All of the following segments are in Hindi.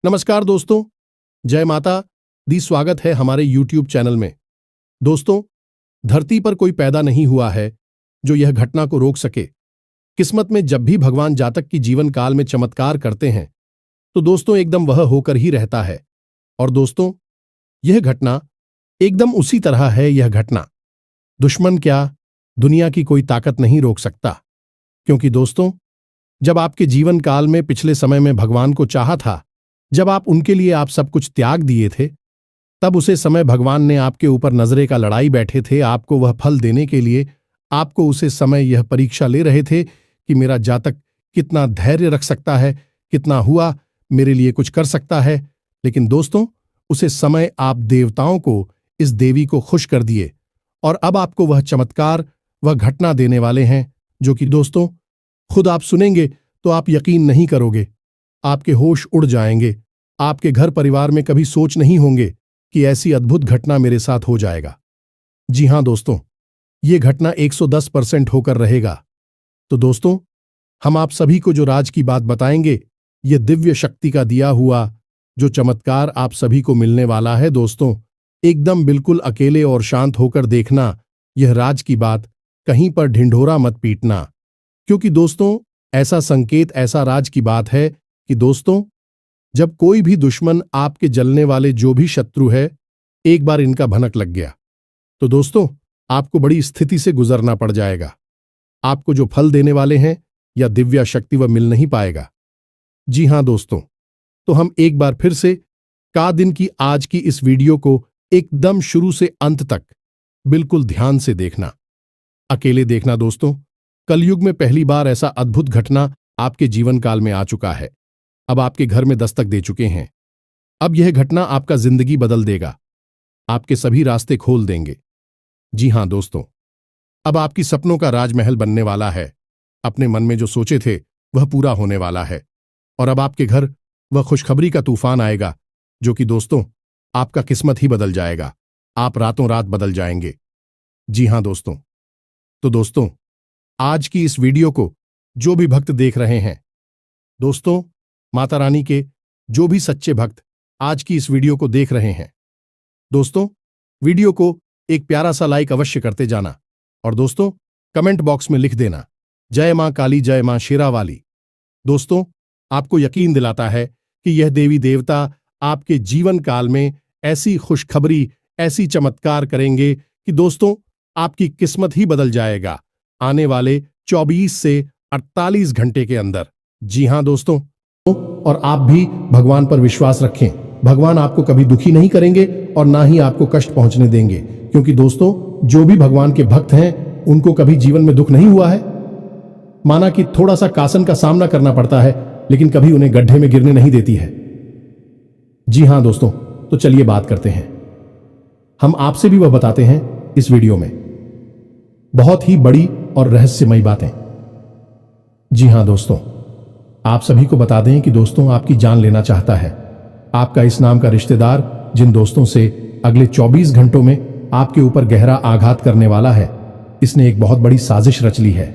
नमस्कार दोस्तों, जय माता दी। स्वागत है हमारे YouTube चैनल में। दोस्तों, धरती पर कोई पैदा नहीं हुआ है जो यह घटना को रोक सके। किस्मत में जब भी भगवान जातक की जीवन काल में चमत्कार करते हैं तो दोस्तों एकदम वह होकर ही रहता है। और दोस्तों, यह घटना एकदम उसी तरह है। यह घटना दुश्मन क्या, दुनिया की कोई ताकत नहीं रोक सकता। क्योंकि दोस्तों, जब आपके जीवन काल में पिछले समय में भगवान को चाहा था, जब आप उनके लिए आप सब कुछ त्याग दिए थे, तब उसे समय भगवान ने आपके ऊपर नजरे का लड़ाई बैठे थे। आपको वह फल देने के लिए आपको उसे समय यह परीक्षा ले रहे थे कि मेरा जातक कितना धैर्य रख सकता है, कितना हुआ मेरे लिए कुछ कर सकता है। लेकिन दोस्तों, उसे समय आप देवताओं को, इस देवी को खुश कर दिए और अब आपको वह चमत्कार, वह घटना देने वाले हैं जो कि दोस्तों खुद आप सुनेंगे तो आप यकीन नहीं करोगे। आपके होश उड़ जाएंगे। आपके घर परिवार में कभी सोच नहीं होंगे कि ऐसी अद्भुत घटना मेरे साथ हो जाएगा। जी हां दोस्तों, ये घटना 110% होकर रहेगा। तो दोस्तों, हम आप सभी को जो राज की बात बताएंगे, ये दिव्य शक्ति का दिया हुआ जो चमत्कार आप सभी को मिलने वाला है। दोस्तों, एकदम बिल्कुल अकेले और शांत होकर देखना। यह राज की बात, कहीं पर ढिंढोरा मत पीटना। क्योंकि दोस्तों, ऐसा संकेत, ऐसा राज की बात है कि दोस्तों, जब कोई भी दुश्मन, आपके जलने वाले जो भी शत्रु है, एक बार इनका भनक लग गया तो दोस्तों आपको बड़ी स्थिति से गुजरना पड़ जाएगा। आपको जो फल देने वाले हैं या दिव्या शक्ति वह मिल नहीं पाएगा। जी हां दोस्तों, तो हम एक बार फिर से का दिन की आज की इस वीडियो को एकदम शुरू से अंत तक बिल्कुल ध्यान से देखना, अकेले देखना। दोस्तों, कलयुग में पहली बार ऐसा अद्भुत घटना आपके जीवन काल में आ चुका है, अब आपके घर में दस्तक दे चुके हैं। अब यह घटना आपका जिंदगी बदल देगा, आपके सभी रास्ते खोल देंगे। जी हां दोस्तों, अब आपकी सपनों का राजमहल बनने वाला है। अपने मन में जो सोचे थे वह पूरा होने वाला है और अब आपके घर वह खुशखबरी का तूफान आएगा जो कि दोस्तों आपका किस्मत ही बदल जाएगा। आप रातों रात बदल जाएंगे। जी हां दोस्तों, तो दोस्तों आज की इस वीडियो को जो भी भक्त देख रहे हैं, दोस्तों माता रानी के जो भी सच्चे भक्त आज की इस वीडियो को देख रहे हैं, दोस्तों वीडियो को एक प्यारा सा लाइक अवश्य करते जाना और दोस्तों कमेंट बॉक्स में लिख देना, जय मां काली, जय मां शेरावाली। दोस्तों, आपको यकीन दिलाता है कि यह देवी देवता आपके जीवन काल में ऐसी खुशखबरी, ऐसी चमत्कार करेंगे कि दोस्तों आपकी किस्मत ही बदल जाएगा आने वाले 24 से 48 घंटे के अंदर। जी हां दोस्तों, और आप भी भगवान पर विश्वास रखें। भगवान आपको कभी दुखी नहीं करेंगे और ना ही आपको कष्ट पहुंचने देंगे। क्योंकि दोस्तों, जो भी भगवान के भक्त हैं उनको कभी जीवन में दुख नहीं हुआ है। माना कि थोड़ा सा कासन का सामना करना पड़ता है, लेकिन कभी उन्हें गड्ढे में गिरने नहीं देती है। जी हां दोस्तों, तो चलिए बात करते हैं। हम आपसे भी वह बताते हैं इस वीडियो में, बहुत ही बड़ी और रहस्यमयी बातें। जी हां दोस्तों, आप सभी को बता दें कि दोस्तों आपकी जान लेना चाहता है। आपका इस नाम का रिश्तेदार जिन दोस्तों से अगले 24 घंटों में आपके ऊपर गहरा आघात करने वाला है, इसने एक बहुत बड़ी साजिश रच ली है।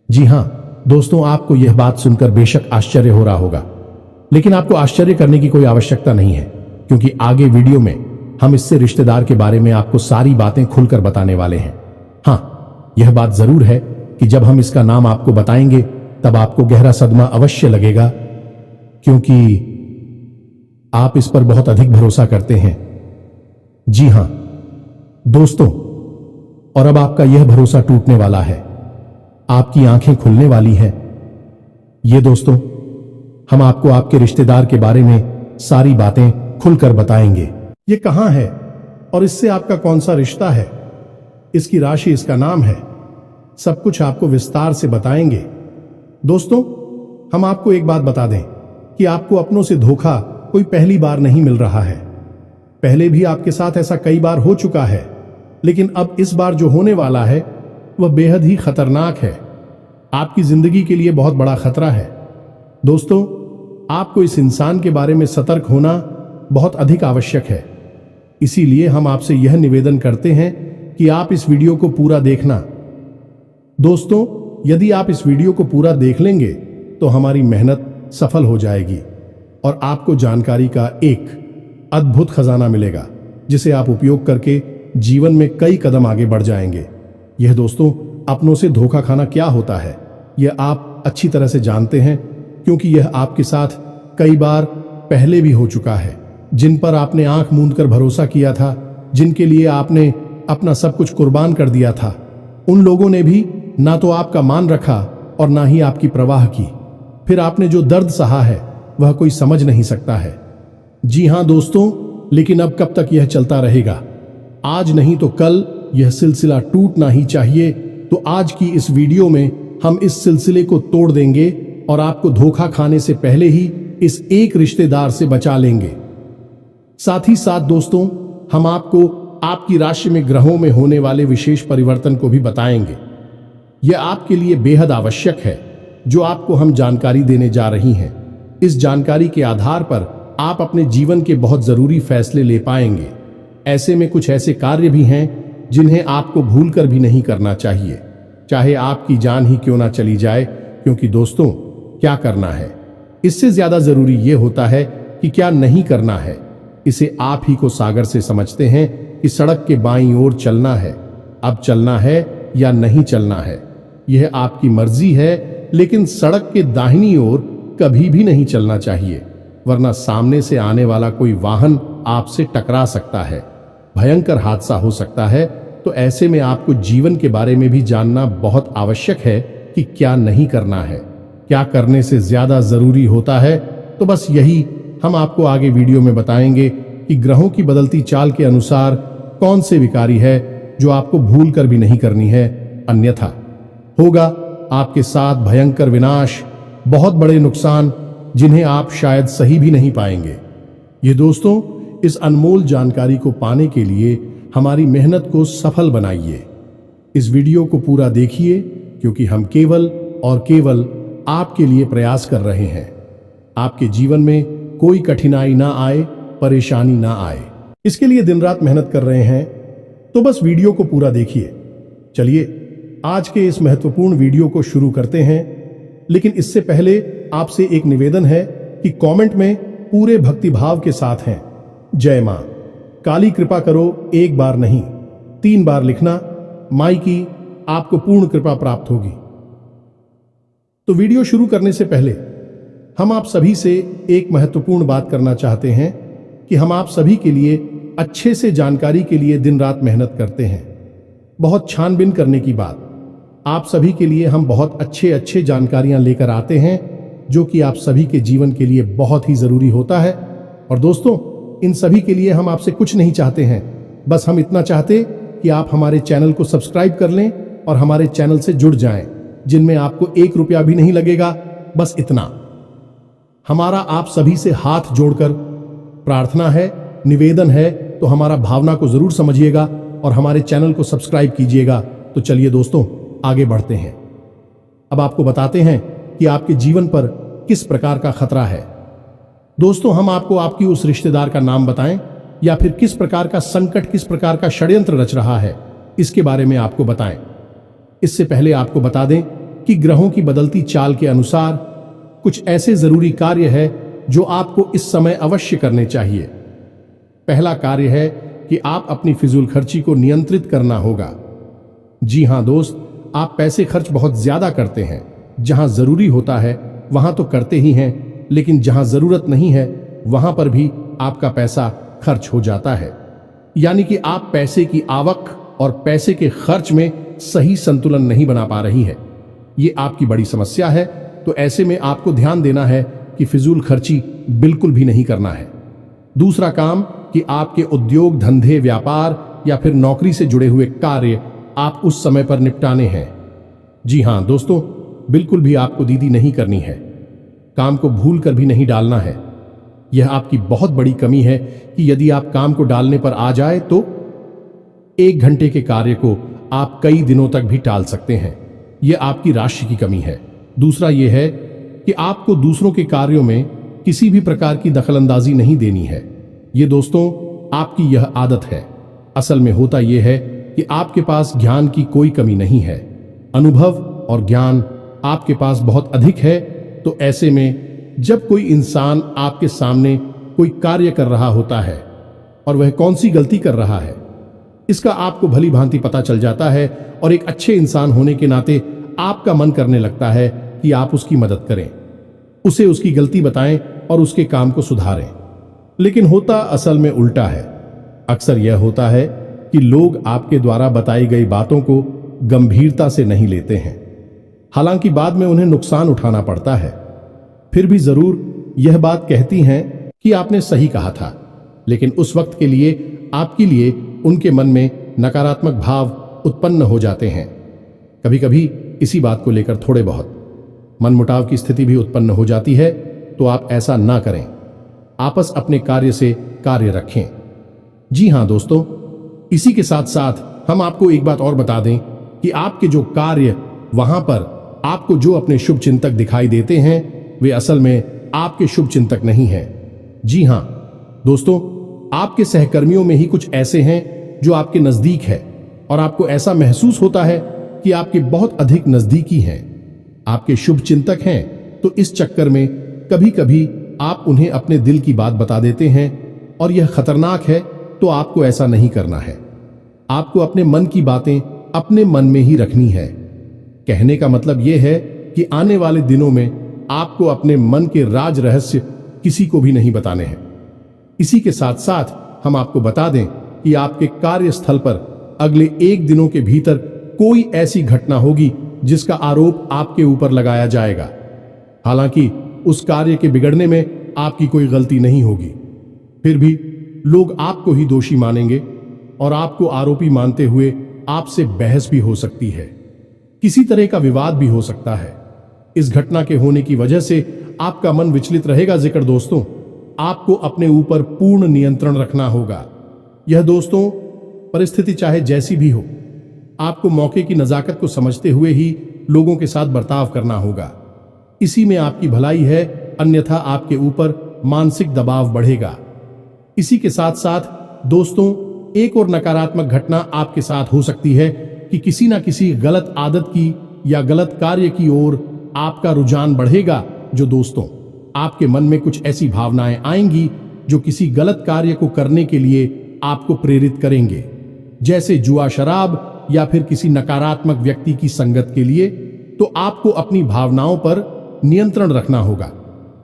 जी हां दोस्तों, आपको यह बात सुनकर बेशक आश्चर्य हो रहा होगा, लेकिन आपको आश्चर्य करने की कोई आवश्यकता नहीं है, क्योंकि आगे वीडियो में हम इससे रिश्तेदार के बारे में आपको सारी बातें खुलकर बताने वाले हैं। हां, यह बात जरूर है कि जब हम इसका नाम आपको बताएंगे तब आपको गहरा सदमा अवश्य लगेगा, क्योंकि आप इस पर बहुत अधिक भरोसा करते हैं। जी हां दोस्तों, और अब आपका यह भरोसा टूटने वाला है, आपकी आंखें खुलने वाली हैं। ये दोस्तों, हम आपको आपके रिश्तेदार के बारे में सारी बातें खुलकर बताएंगे। ये कहां है और इससे आपका कौन सा रिश्ता है, इसकी राशि, इसका नाम है, सब कुछ आपको विस्तार से बताएंगे। दोस्तों, हम आपको एक बात बता दें कि आपको अपनों से धोखा कोई पहली बार नहीं मिल रहा है। पहले भी आपके साथ ऐसा कई बार हो चुका है, लेकिन अब इस बार जो होने वाला है वह बेहद ही खतरनाक है। आपकी जिंदगी के लिए बहुत बड़ा खतरा है। दोस्तों, आपको इस इंसान के बारे में सतर्क होना बहुत अधिक आवश्यक है। इसीलिए हम आपसे यह निवेदन करते हैं कि आप इस वीडियो को पूरा देखना। दोस्तों, यदि आप इस वीडियो को पूरा देख लेंगे तो हमारी मेहनत सफल हो जाएगी। और आपको जानकारी का एक अद्भुत खजाना मिलेगा जिसे आप उपयोग करके जीवन में कई कदम आगे बढ़ जाएंगे। यह दोस्तों, अपनों से धोखा खाना क्या होता है यह आप अच्छी तरह से जानते हैं, क्योंकि यह आपके साथ कई बार पहले भी हो चुका है। जिन पर आपने आंख मूंद कर भरोसा किया था, जिनके लिए आपने अपना सब कुछ कुर्बान कर दिया था, उन लोगों ने भी ना तो आपका मान रखा और ना ही आपकी परवाह की। फिर आपने जो दर्द सहा है वह कोई समझ नहीं सकता है। जी हां दोस्तों, लेकिन अब कब तक यह चलता रहेगा? आज नहीं तो कल यह सिलसिला टूटना ही चाहिए। तो आज की इस वीडियो में हम इस सिलसिले को तोड़ देंगे और आपको धोखा खाने से पहले ही इस एक रिश्तेदार से बचा लेंगे। साथ ही साथ दोस्तों, हम आपको आपकी राशि में ग्रहों में होने वाले विशेष परिवर्तन को भी बताएंगे। यह आपके लिए बेहद आवश्यक है जो आपको हम जानकारी देने जा रही हैं। इस जानकारी के आधार पर आप अपने जीवन के बहुत जरूरी फैसले ले पाएंगे। ऐसे में कुछ ऐसे कार्य भी हैं जिन्हें आपको भूलकर भी नहीं करना चाहिए, चाहे आपकी जान ही क्यों ना चली जाए। क्योंकि दोस्तों, क्या करना है इससे ज्यादा जरूरी यह होता है कि क्या नहीं करना है। इसे आप ही को सागर से समझते हैं कि सड़क के बाईं ओर चलना है, अब चलना है या नहीं चलना है यह आपकी मर्जी है, लेकिन सड़क के दाहिनी ओर कभी भी नहीं चलना चाहिए, वरना सामने से आने वाला कोई वाहन आपसे टकरा सकता है, भयंकर हादसा हो सकता है। तो ऐसे में आपको जीवन के बारे में भी जानना बहुत आवश्यक है कि क्या नहीं करना है, क्या करने से ज्यादा जरूरी होता है। तो बस यही हम आपको आगे वीडियो में बताएंगे कि ग्रहों की बदलती चाल के अनुसार कौन से विकारी है जो आपको भूल कर भी नहीं करनी है, अन्यथा होगा आपके साथ भयंकर विनाश, बहुत बड़े नुकसान जिन्हें आप शायद सही भी नहीं पाएंगे। ये दोस्तों, इस अनमोल जानकारी को पाने के लिए हमारी मेहनत को सफल बनाइए। इस वीडियो को पूरा देखिए, क्योंकि हम केवल और केवल आपके लिए प्रयास कर रहे हैं। आपके जीवन में कोई कठिनाई ना आए, परेशानी ना आए, इसके लिए दिन रात मेहनत कर रहे हैं। तो बस वीडियो को पूरा देखिए। चलिए आज के इस महत्वपूर्ण वीडियो को शुरू करते हैं, लेकिन इससे पहले आपसे एक निवेदन है कि कमेंट में पूरे भक्तिभाव के साथ हैं जय मां काली कृपा करो, एक बार नहीं 3 बार लिखना। माई की आपको पूर्ण कृपा प्राप्त होगी। तो वीडियो शुरू करने से पहले हम आप सभी से एक महत्वपूर्ण बात करना चाहते हैं कि हम आप सभी के लिए अच्छे से जानकारी के लिए दिन रात मेहनत करते हैं। बहुत छानबीन करने की बात, आप सभी के लिए हम बहुत अच्छे जानकारियां लेकर आते हैं जो कि आप सभी के जीवन के लिए बहुत ही जरूरी होता है। और दोस्तों, इन सभी के लिए हम आपसे कुछ नहीं चाहते हैं, बस हम इतना चाहते कि आप हमारे चैनल को सब्सक्राइब कर लें और हमारे चैनल से जुड़ जाएं, जिनमें आपको 1 रुपया भी नहीं लगेगा। बस इतना हमारा आप सभी से हाथ जोड़कर प्रार्थना है, निवेदन है। तो हमारा भावना को जरूर समझिएगा और हमारे चैनल को सब्सक्राइब कीजिएगा। तो चलिए दोस्तों, आगे बढ़ते हैं। अब आपको बताते हैं कि आपके जीवन पर किस प्रकार का खतरा है। दोस्तों, हम आपको आपकी उस रिश्तेदार का नाम बताएं या फिर किस प्रकार का संकट, किस प्रकार का षड्यंत्र रच रहा है, इसके बारे में आपको बताएं। इससे पहले आपको बता दें कि ग्रहों की बदलती चाल के अनुसार कुछ ऐसे जरूरी कार्य है जो आपको इस समय अवश्य करने चाहिए। पहला कार्य है कि आप अपनी फिजूल खर्ची को नियंत्रित करना होगा। जी हां दोस्त, आप पैसे खर्च बहुत ज्यादा करते हैं। जहां जरूरी होता है वहां तो करते ही हैं, लेकिन जहां जरूरत नहीं है वहां पर भी आपका पैसा खर्च हो जाता है। यानी कि आप पैसे की आवक और पैसे के खर्च में सही संतुलन नहीं बना पा रही है। ये आपकी बड़ी समस्या है। तो ऐसे में आपको ध्यान देना है कि फिजूल खर्ची बिल्कुल भी नहीं करना है। दूसरा काम कि आपके उद्योग, धंधे, व्यापार या फिर नौकरी से जुड़े हुए कार्य आप उस समय पर निपटाने हैं। जी हां दोस्तों, बिल्कुल भी आपको दीदी नहीं करनी है, काम को भूल कर भी नहीं डालना है। यह आपकी बहुत बड़ी कमी है कि यदि आप काम को डालने पर आ जाए तो 1 घंटे के कार्य को आप कई दिनों तक भी टाल सकते हैं। यह आपकी राशि की कमी है। दूसरा यह है कि आपको दूसरों के कार्यों में किसी भी प्रकार की दखलंदाजी नहीं देनी है। ये दोस्तों, आपकी यह आदत है। असल में होता यह है कि आपके पास ज्ञान की कोई कमी नहीं है। अनुभव और ज्ञान आपके पास बहुत अधिक है। तो ऐसे में जब कोई इंसान आपके सामने कोई कार्य कर रहा होता है और वह कौन सी गलती कर रहा है, इसका आपको भली भांति पता चल जाता है और एक अच्छे इंसान होने के नाते आपका मन करने लगता है कि आप उसकी मदद करें, उसे उसकी गलती बताएं और उसके काम को सुधारें। लेकिन होता असल में उल्टा है। अक्सर यह होता है कि लोग आपके द्वारा बताई गई बातों को गंभीरता से नहीं लेते हैं। हालांकि बाद में उन्हें नुकसान उठाना पड़ता है। फिर भी जरूर यह बात कहती हैं कि आपने सही कहा था, लेकिन उस वक्त के लिए आपके लिए उनके मन में नकारात्मक भाव उत्पन्न हो जाते हैं। कभी कभी इसी बात को लेकर थोड़े बहुत मनमुटाव की स्थिति भी उत्पन्न हो जाती है। तो आप ऐसा ना करें, आपस अपने कार्य से कार्य रखें। जी हां दोस्तों, इसी के साथ साथ हम आपको एक बात और बता दें कि आपके जो कार्य वहां पर आपको जो अपने शुभ चिंतक दिखाई देते हैं, वे असल में आपके शुभ चिंतक नहीं हैं। जी हां दोस्तों, आपके सहकर्मियों में ही कुछ ऐसे हैं जो आपके नजदीक है और आपको ऐसा महसूस होता है कि आपके बहुत अधिक नजदीकी हैं, आपके शुभ चिंतक हैं। तो इस चक्कर में कभी कभी आप उन्हें अपने दिल की बात बता देते हैं और यह खतरनाक है। तो आपको ऐसा नहीं करना है। आपको अपने मन की बातें अपने मन में ही रखनी है। कहने का मतलब यह है कि आने वाले दिनों में आपको अपने मन के राज रहस्य किसी को भी नहीं बताने हैं। इसी के साथ साथ हम आपको बता दें कि आपके कार्यस्थल पर अगले 1 दिनों के भीतर कोई ऐसी घटना होगी जिसका आरोप आपके ऊपर लगाया जाएगा। हालांकि उस कार्य के बिगड़ने में आपकी कोई गलती नहीं होगी, फिर भी लोग आपको ही दोषी मानेंगे और आपको आरोपी मानते हुए आपसे बहस भी हो सकती है। किसी तरह का विवाद भी हो सकता है। इस घटना के होने की वजह से आपका मन विचलित रहेगा। जिक्र दोस्तों, आपको अपने ऊपर पूर्ण नियंत्रण रखना होगा। यह दोस्तों परिस्थिति चाहे जैसी भी हो, आपको मौके की नजाकत को समझते हुए ही लोगों के साथ बर्ताव करना होगा। इसी में आपकी भलाई है, अन्यथा आपके ऊपर मानसिक दबाव बढ़ेगा। इसी के साथ साथ दोस्तों, एक और नकारात्मक घटना आपके साथ हो सकती है कि किसी ना किसी गलत आदत की या गलत कार्य की ओर आपका रुझान बढ़ेगा। जो दोस्तों, आपके मन में कुछ ऐसी भावनाएं आएंगी जो किसी गलत कार्य को करने के लिए आपको प्रेरित करेंगे, जैसे जुआ, शराब या फिर किसी नकारात्मक व्यक्ति की संगत के लिए। तो आपको अपनी भावनाओं पर नियंत्रण रखना होगा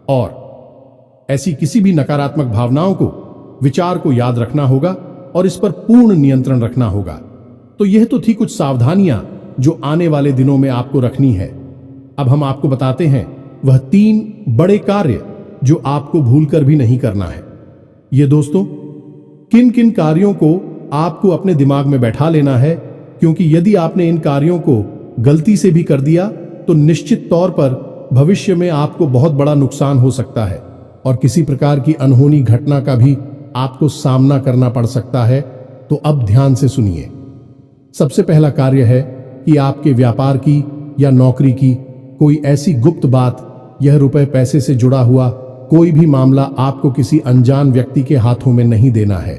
और ऐसी किसी भी नकारात्मक भावनाओं को, विचार को याद रखना होगा और इस पर पूर्ण नियंत्रण रखना होगा। तो यह तो थी कुछ सावधानियां जो आने वाले दिनों में आपको रखनी है। अब हम आपको बताते हैं वह 3 बड़े कार्य जो आपको भूलकर भी नहीं करना है। ये दोस्तों, किन किन कार्यों को आपको अपने दिमाग में बैठा लेना है, क्योंकि यदि आपने इन कार्यों को गलती से भी कर दिया तो निश्चित तौर पर भविष्य में आपको बहुत बड़ा नुकसान हो सकता है और किसी प्रकार की अनहोनी घटना का भी आपको सामना करना पड़ सकता है। तो अब ध्यान से सुनिए। सबसे पहला कार्य है कि आपके व्यापार की या नौकरी की कोई ऐसी गुप्त बात, यह रुपए पैसे से जुड़ा हुआ कोई भी मामला आपको किसी अनजान व्यक्ति के हाथों में नहीं देना है।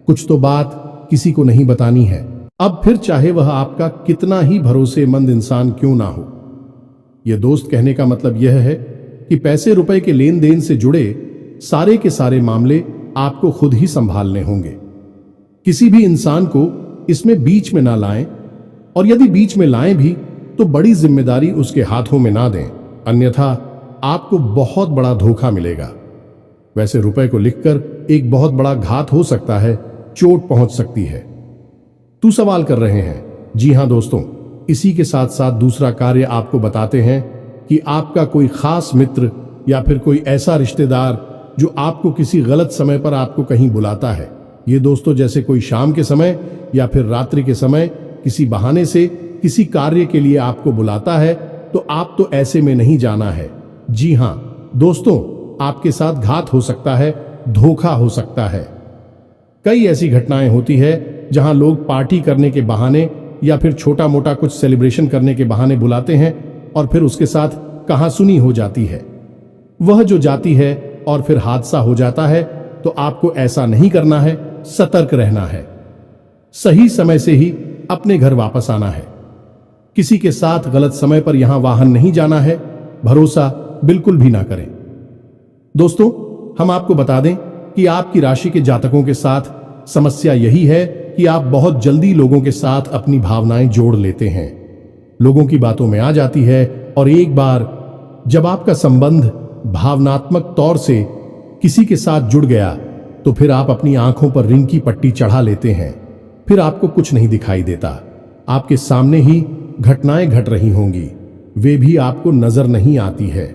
कुछ तो बात किसी को नहीं बतानी है। अब फिर चाहे वह आपका कितना ही भरोसेमंद इंसान क्यों ना हो। यह दोस्त, कहने का मतलब यह है कि पैसे रुपए के लेन देन से जुड़े सारे के सारे मामले आपको खुद ही संभालने होंगे। किसी भी इंसान को इसमें बीच में ना लाएं, और यदि बीच में लाएं भी तो बड़ी जिम्मेदारी उसके हाथों में ना दें, अन्यथा आपको बहुत बड़ा धोखा मिलेगा। वैसे रुपए को लिखकर एक बहुत बड़ा घात हो सकता है, चोट पहुंच सकती है। तू सवाल कर रहे हैं? जी हां दोस्तों, इसी के साथ साथ दूसरा कार्य आपको बताते हैं कि आपका कोई खास मित्र या फिर कोई ऐसा रिश्तेदार जो आपको किसी गलत समय पर आपको कहीं बुलाता है। ये दोस्तों, जैसे कोई शाम के समय या फिर रात्रि के समय किसी बहाने से किसी कार्य के लिए आपको बुलाता है, तो आप तो ऐसे में नहीं जाना है। जी हां दोस्तों, आपके साथ घात हो सकता है, धोखा हो सकता है। कई ऐसी घटनाएं होती है जहां लोग पार्टी करने के बहाने या फिर छोटा मोटा कुछ सेलिब्रेशन करने के बहाने बुलाते हैं और फिर उसके साथ कहासुनी हो जाती है। वह जो जाती है और फिर हादसा हो जाता है। तो आपको ऐसा नहीं करना है, सतर्क रहना है। सही समय से ही अपने घर वापस आना है। किसी के साथ गलत समय पर यहां वाहन नहीं जाना है। भरोसा बिल्कुल भी ना करें। दोस्तों, हम आपको बता दें कि आपकी राशि के जातकों के साथ समस्या यही है कि आप बहुत जल्दी लोगों के साथ अपनी भावनाएं जोड़ लेते हैं, लोगों की बातों में आ जाती है, और एक बार जब आपका संबंध भावनात्मक तौर से किसी के साथ जुड़ गया तो फिर आप अपनी आंखों पर रिंग की पट्टी चढ़ा लेते हैं। फिर आपको कुछ नहीं दिखाई देता, आपके सामने ही घटनाएं घट रही होंगी, वे भी आपको नजर नहीं आती है।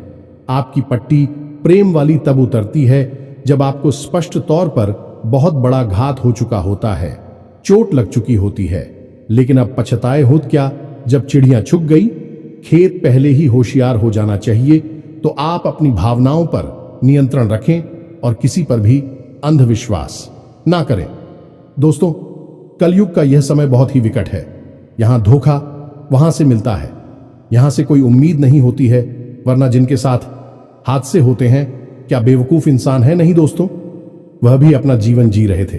आपकी पट्टी प्रेम वाली तब उतरती है जब आपको स्पष्ट तौर पर बहुत बड़ा घात हो चुका होता है, चोट लग चुकी होती है। लेकिन अब पछताए होत क्या, जब चिड़ियां छुप गई, खेत पहले ही होशियार हो जाना चाहिए। तो आप अपनी भावनाओं पर नियंत्रण रखें और किसी पर भी अंधविश्वास ना करें। दोस्तों, कलयुग का यह समय बहुत ही विकट है। यहां धोखा वहां से मिलता है, यहां से कोई उम्मीद नहीं होती है, वरना जिनके साथ हादसे होते हैं क्या बेवकूफ इंसान है? नहीं दोस्तों, वह भी अपना जीवन जी रहे थे,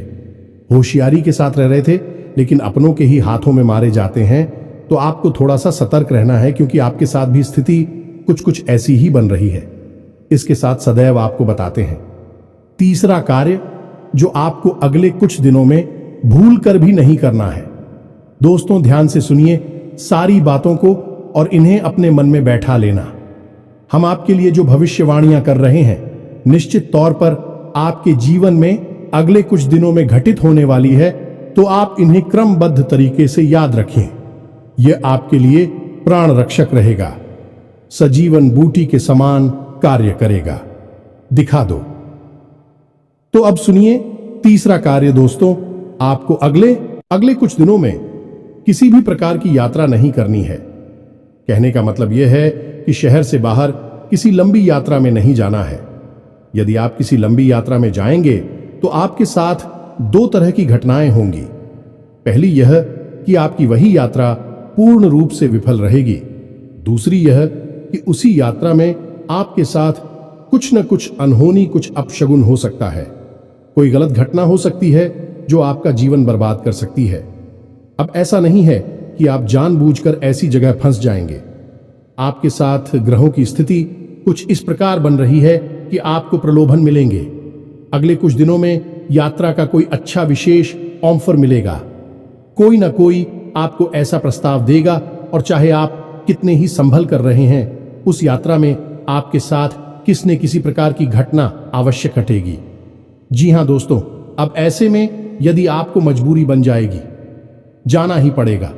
होशियारी के साथ रह रहे थे, लेकिन अपनों के ही हाथों में मारे जाते हैं। तो आपको थोड़ा सा सतर्क रहना है, क्योंकि आपके साथ भी स्थिति कुछ ऐसी ही बन रही है। इसके साथ सदैव आपको बताते हैं, तीसरा कार्य जो आपको अगले कुछ दिनों में भूल कर भी नहीं करना है। दोस्तों, ध्यान से सुनिए सारी बातों को और इन्हें अपने मन में बैठा लेना। हम आपके लिए जो भविष्यवाणियां कर रहे हैं, निश्चित तौर पर आपके जीवन में अगले कुछ दिनों में घटित होने वाली है, तो आप इन्हें क्रमबद्ध तरीके से याद रखें। यह आपके लिए प्राण रक्षक रहेगा, सजीवन बूटी के समान कार्य करेगा। दिखा दो। तो अब सुनिए तीसरा कार्य। दोस्तों, आपको अगले कुछ दिनों में किसी भी प्रकार की यात्रा नहीं करनी है। कहने का मतलब यह है कि शहर से बाहर किसी लंबी यात्रा में नहीं जाना है। यदि आप किसी लंबी यात्रा में जाएंगे तो आपके साथ दो तरह की घटनाएं होंगी। पहली यह कि आपकी वही यात्रा पूर्ण रूप से विफल रहेगी। दूसरी यह कि उसी यात्रा में आपके साथ कुछ न कुछ अनहोनी, कुछ अपशगुन हो सकता है। कोई गलत घटना हो सकती है जो आपका जीवन बर्बाद कर सकती है। अब ऐसा नहीं है कि आप जानबूझकर ऐसी जगह फंस जाएंगे। आपके साथ ग्रहों की स्थिति कुछ इस प्रकार बन रही है कि आपको प्रलोभन मिलेंगे। अगले कुछ दिनों में यात्रा का कोई अच्छा विशेष ऑफर मिलेगा। कोई ना कोई आपको ऐसा प्रस्ताव देगा, और चाहे आप कितने ही संभल कर रहे हैं, उस यात्रा में आपके साथ किसने किसी प्रकार की घटना अवश्य घटेगी। जी हां दोस्तों, अब ऐसे में यदि आपको मजबूरी बन जाएगी, जाना ही पड़ेगा।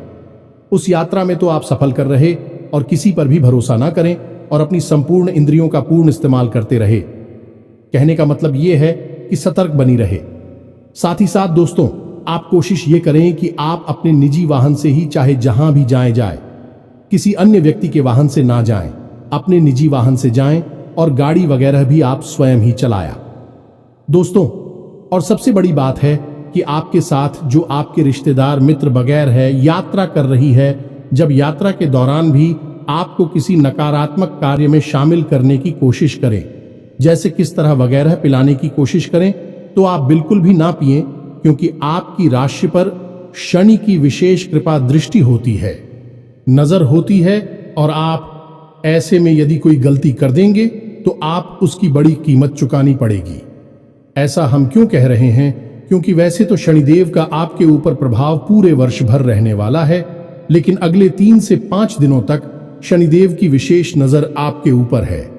उस यात्रा में तो आप सफल कर रहे और किसी पर भी भरोसा ना करें और अपनी संपूर्ण इंद्रियों का पूर्ण इस्तेमाल करते रहे। कहने का मतलब यह है कि सतर्क बनी रहे। साथ ही साथ दोस्तों, आप कोशिश ये करें कि आप अपने निजी वाहन से ही चाहे जहां भी जाए, किसी अन्य व्यक्ति के वाहन से ना जाएं, अपने निजी वाहन से जाएं, और गाड़ी वगैरह भी आप स्वयं ही चलाया। दोस्तों, और सबसे बड़ी बात है कि आपके साथ जो आपके रिश्तेदार, मित्र वगैरह है, यात्रा कर रही है, जब यात्रा के दौरान भी आपको किसी नकारात्मक कार्य में शामिल करने की कोशिश करें, जैसे किस तरह वगैरह पिलाने की कोशिश करें, तो आप बिल्कुल भी ना पिएं, क्योंकि आपकी राशि पर शनि की विशेष कृपा दृष्टि होती है, नजर होती है, और आप ऐसे में यदि कोई गलती कर देंगे तो आप उसकी बड़ी कीमत चुकानी पड़ेगी। ऐसा हम क्यों कह रहे हैं? क्योंकि वैसे तो शनिदेव का आपके ऊपर प्रभाव पूरे वर्ष भर रहने वाला है, लेकिन अगले 3 से 5 दिनों तक शनिदेव की विशेष नजर आपके ऊपर है।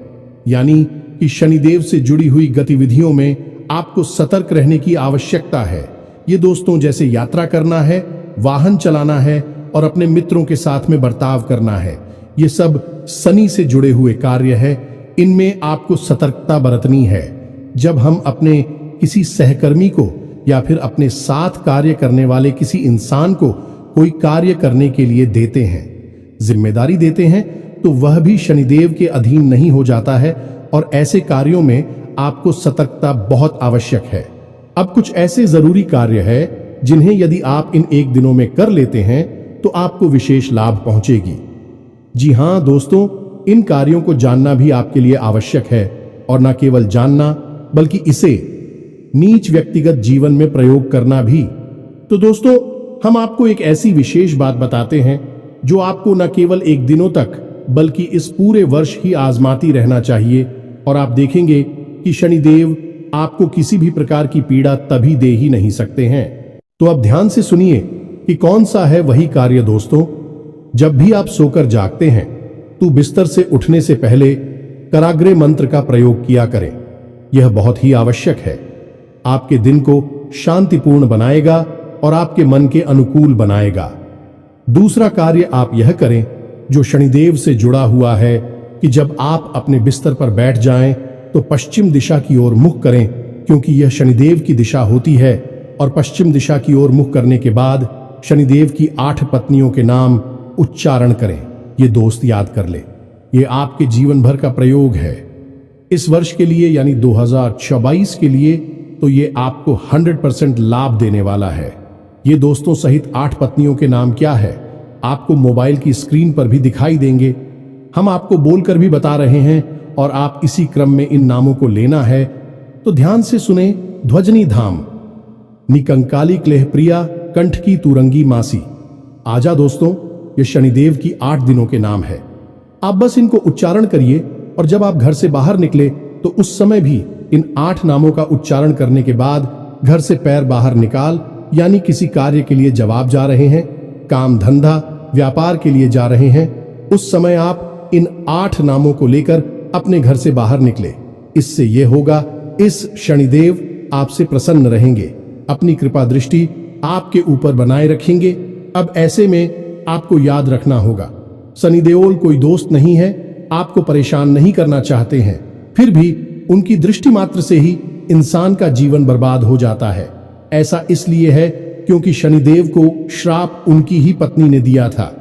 यानी कि शनिदेव से जुड़ी हुई गतिविधियों में आपको सतर्क रहने की आवश्यकता है। ये दोस्तों, जैसे यात्रा करना है, वाहन चलाना है और अपने मित्रों के साथ में बर्ताव करना है, ये सब शनि से जुड़े हुए कार्य है। इनमें आपको सतर्कता बरतनी है। जब हम अपने किसी सहकर्मी को या फिर अपने साथ कार्य करने वाले किसी इंसान को कोई कार्य करने के लिए देते हैं, जिम्मेदारी देते हैं, तो वह भी शनिदेव के अधीन नहीं हो जाता है, और ऐसे कार्यों में आपको सतर्कता बहुत आवश्यक है। अब कुछ ऐसे जरूरी कार्य है जिन्हें यदि आप इन 1 दिनों में कर लेते हैं तो आपको विशेष लाभ पहुंचेगी। जी हां दोस्तों, इन कार्यों को जानना भी आपके लिए आवश्यक है, और न केवल जानना बल्कि इसे नीच व्यक्तिगत जीवन में प्रयोग करना भी। तो दोस्तों, हम आपको एक ऐसी विशेष बात बताते हैं जो आपको न केवल 1 दिनों तक बल्कि इस पूरे वर्ष ही आजमाती रहना चाहिए, और आप देखेंगे कि शनिदेव आपको किसी भी प्रकार की पीड़ा तभी दे ही नहीं सकते हैं। तो अब ध्यान से सुनिए कि कौन सा है वही कार्य दोस्तों। जब भी आप सोकर जागते हैं तो बिस्तर से उठने से पहले कराग्रे मंत्र का प्रयोग किया करें। यह बहुत ही आवश्यक है। आपके दिन को शांतिपूर्ण बनाएगा और आपके मन के अनुकूल बनाएगा। दूसरा कार्य आप यह करें जो शनिदेव से जुड़ा हुआ है कि जब आप अपने बिस्तर पर बैठ जाएं तो पश्चिम दिशा की ओर मुख करें, क्योंकि यह शनिदेव की दिशा होती है। और पश्चिम दिशा की ओर मुख करने के बाद शनिदेव की 8 पत्नियों के नाम उच्चारण करें। ये दोस्त याद कर ले, ये आपके जीवन भर का प्रयोग है। इस वर्ष के लिए यानी 2024 के लिए तो ये आपको 100% लाभ देने वाला है। ये दोस्तों सहित 8 पत्नियों के नाम क्या है आपको मोबाइल की स्क्रीन पर भी दिखाई देंगे। हम आपको बोलकर भी बता रहे हैं और आप इसी क्रम में इन नामों को लेना है। तो ध्यान से सुने। ध्वजनी धाम, निकंकाली क्लेह प्रिया, कंठ की तुरंगी मासी। आजा दोस्तों, ये शनिदेव की 8 दिनों के नाम है। आप बस इनको उच्चारण करिए और जब आप घर से बाहर निकले तो उस समय भी इन 8 नामों का उच्चारण करने के बाद घर से पैर बाहर निकाल, यानी किसी कार्य के लिए जवाब जा रहे हैं, काम धंधा व्यापार के लिए जा रहे हैं, उस समय आप इन 8 नामों को लेकर अपने घर से बाहर निकले। इससे यह होगा, इस शनिदेव आपसे प्रसन्न रहेंगे, अपनी कृपा दृष्टि आपके ऊपर बनाए रखेंगे। अब ऐसे में आपको याद रखना होगा, शनिदेव कोई दोस्त नहीं है, आपको परेशान नहीं करना चाहते हैं, फिर भी उनकी दृष्टि मात्र से ही इंसान का जीवन बर्बाद हो जाता है। ऐसा इसलिए है क्योंकि शनिदेव को श्राप उनकी ही पत्नी ने दिया था।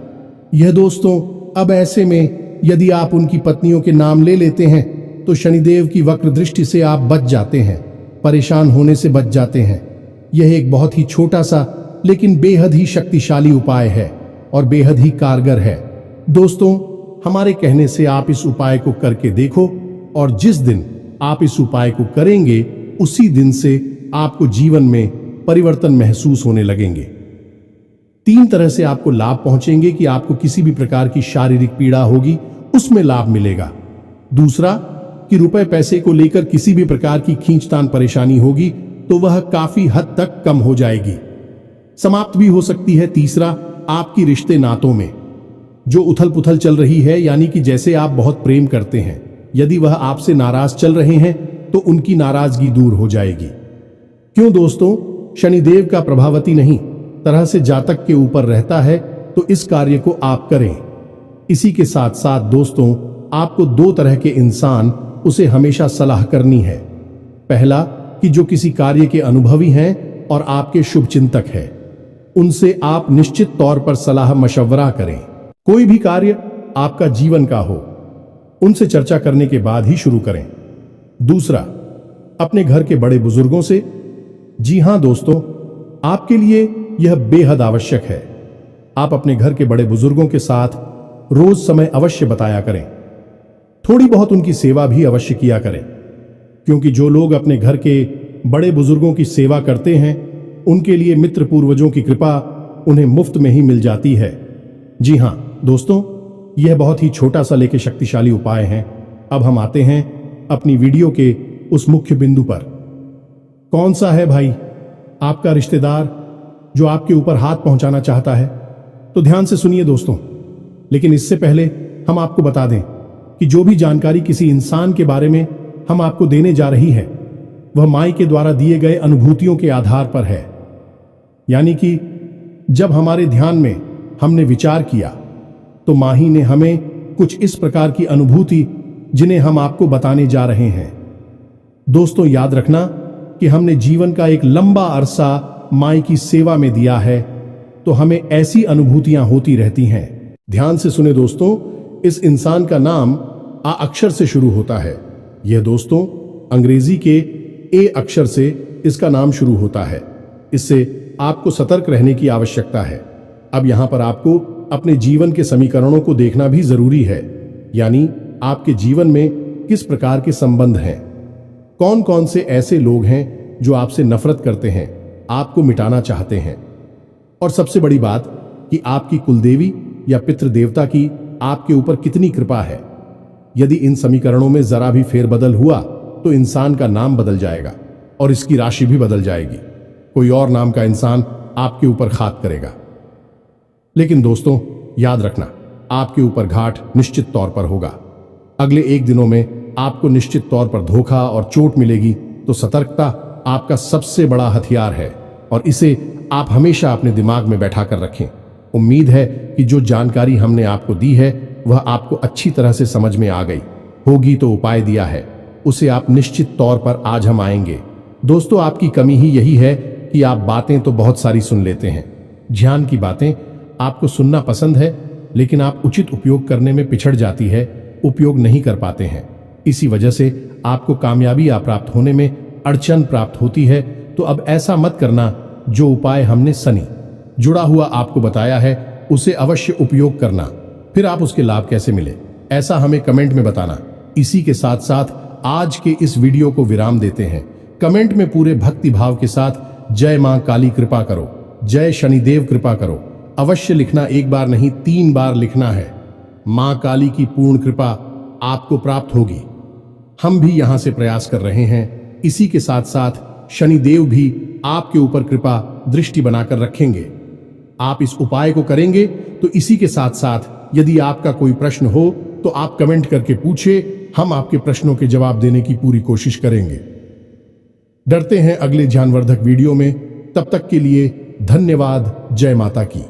यह दोस्तों, अब ऐसे में यदि आप उनकी पत्नियों के नाम ले लेते हैं तो शनिदेव की वक्र दृष्टि से आप बच जाते हैं, परेशान होने से बच जाते हैं। यह एक बहुत ही छोटा सा लेकिन बेहद ही शक्तिशाली उपाय है और बेहद ही कारगर है। दोस्तों, हमारे कहने से आप इस उपाय को करके देखो और जिस दिन आप इस उपाय को करेंगे उसी दिन से आपको जीवन में परिवर्तन महसूस होने लगेंगे। 3 तरह से आपको लाभ पहुंचेंगे कि आपको किसी भी प्रकार की शारीरिक पीड़ा होगी उसमें लाभ मिलेगा। दूसरा कि रुपए पैसे को लेकर किसी भी प्रकार की खींचतान परेशानी होगी तो वह काफी हद तक कम हो जाएगी, समाप्त भी हो सकती है। तीसरा, आपकी रिश्ते नातों में जो उथल पुथल चल रही है, यानी कि जैसे आप बहुत प्रेम करते हैं, यदि वह आपसे नाराज चल रहे हैं तो उनकी नाराजगी दूर हो जाएगी। क्यों दोस्तों, शनिदेव का प्रभावती नहीं तरह से जातक के ऊपर रहता है, तो इस कार्य को आप करें। इसी के साथ साथ दोस्तों, आपको 2 तरह के इंसान उसे हमेशा सलाह करनी है। पहला कि जो किसी कार्य के अनुभवी हैं और आपके शुभ चिंतक हैं, उनसे आप निश्चित तौर पर सलाह मशवरा करें। कोई भी कार्य आपका जीवन का हो, उनसे चर्चा करने के बाद ही शुरू करें। दूसरा, अपने घर के बड़े बुजुर्गों से। जी हां दोस्तों, आपके लिए यह बेहद आवश्यक है। आप अपने घर के बड़े बुजुर्गों के साथ रोज समय अवश्य बताया करें। थोड़ी बहुत उनकी सेवा भी अवश्य किया करें, क्योंकि जो लोग अपने घर के बड़े बुजुर्गों की सेवा करते हैं उनके लिए मित्र पूर्वजों की कृपा उन्हें मुफ्त में ही मिल जाती है। जी हां दोस्तों, यह बहुत ही छोटा सा लेकिन शक्तिशाली उपाय है। अब हम आते हैं अपनी वीडियो के उस मुख्य बिंदु पर। कौन सा है भाई आपका रिश्तेदार जो आपके ऊपर हाथ पहुंचाना चाहता है? तो ध्यान से सुनिए दोस्तों, लेकिन इससे पहले हम आपको बता दें कि जो भी जानकारी किसी इंसान के बारे में हम आपको देने जा रही है वह माई के द्वारा दिए गए अनुभूतियों के आधार पर है। यानी कि जब हमारे ध्यान में हमने विचार किया तो माही ने हमें कुछ इस प्रकार की अनुभूति जिन्हें हम आपको बताने जा रहे हैं। दोस्तों, याद रखना कि हमने जीवन का एक लंबा अरसा माई की सेवा में दिया है, तो हमें ऐसी अनुभूतियां होती रहती हैं। ध्यान से सुने दोस्तों, इस इंसान का नाम आ अक्षर से शुरू होता है। यह दोस्तों अंग्रेजी के ए अक्षर से इसका नाम शुरू होता है। इससे आपको सतर्क रहने की आवश्यकता है। अब यहां पर आपको अपने जीवन के समीकरणों को देखना भी जरूरी है, यानी आपके जीवन में किस प्रकार के संबंध हैं, कौन कौन से ऐसे लोग हैं जो आपसे नफरत करते हैं, आपको मिटाना चाहते हैं, और सबसे बड़ी बात कि आपकी कुलदेवी या पितृ देवता की आपके ऊपर कितनी कृपा है। यदि इन समीकरणों में जरा भी फेरबदल हुआ तो इंसान का नाम बदल जाएगा और इसकी राशि भी बदल जाएगी। कोई और नाम का इंसान आपके ऊपर घात करेगा। लेकिन दोस्तों, याद रखना, आपके ऊपर घाट निश्चित तौर पर होगा। अगले 1 दिनों में आपको निश्चित तौर पर धोखा और चोट मिलेगी। तो सतर्कता आपका सबसे बड़ा हथियार है और इसे आप हमेशा अपने दिमाग में बैठा कर रखें। उम्मीद है कि जो जानकारी हमने आपको दी है वह आपको अच्छी तरह से समझ में आ गई होगी। तो उपाय दिया है उसे आप निश्चित तौर पर आज हम आएंगे। दोस्तों, आपकी कमी ही यही है कि आप बातें तो बहुत सारी सुन लेते हैं। ज्ञान की बातें आपको सुनना पसंद है, लेकिन आप उचित उपयोग करने में पिछड़ जाती है, उपयोग नहीं कर पाते हैं। इसी वजह से आपको कामयाबी प्राप्त होने में अड़चन प्राप्त होती है। तो अब ऐसा मत करना। जो उपाय हमने सनी जुड़ा हुआ आपको बताया है उसे अवश्य उपयोग करना। फिर आप उसके लाभ कैसे मिले, ऐसा हमें कमेंट में बताना। इसी के साथ साथ आज के इस वीडियो को विराम देते हैं। कमेंट में पूरे भक्ति भाव के साथ जय मां काली कृपा करो, जय शनिदेव कृपा करो अवश्य लिखना। 1 बार नहीं 3 बार लिखना है। मां काली की पूर्ण कृपा आपको प्राप्त होगी। हम भी यहां से प्रयास कर रहे हैं। इसी के साथ साथ शनिदेव भी आपके ऊपर कृपा दृष्टि बनाकर रखेंगे। आप इस उपाय को करेंगे तो इसी के साथ साथ यदि आपका कोई प्रश्न हो तो आप कमेंट करके पूछे। हम आपके प्रश्नों के जवाब देने की पूरी कोशिश करेंगे। डरते हैं अगले ज्ञानवर्धक वीडियो में। तब तक के लिए धन्यवाद। जय माता की।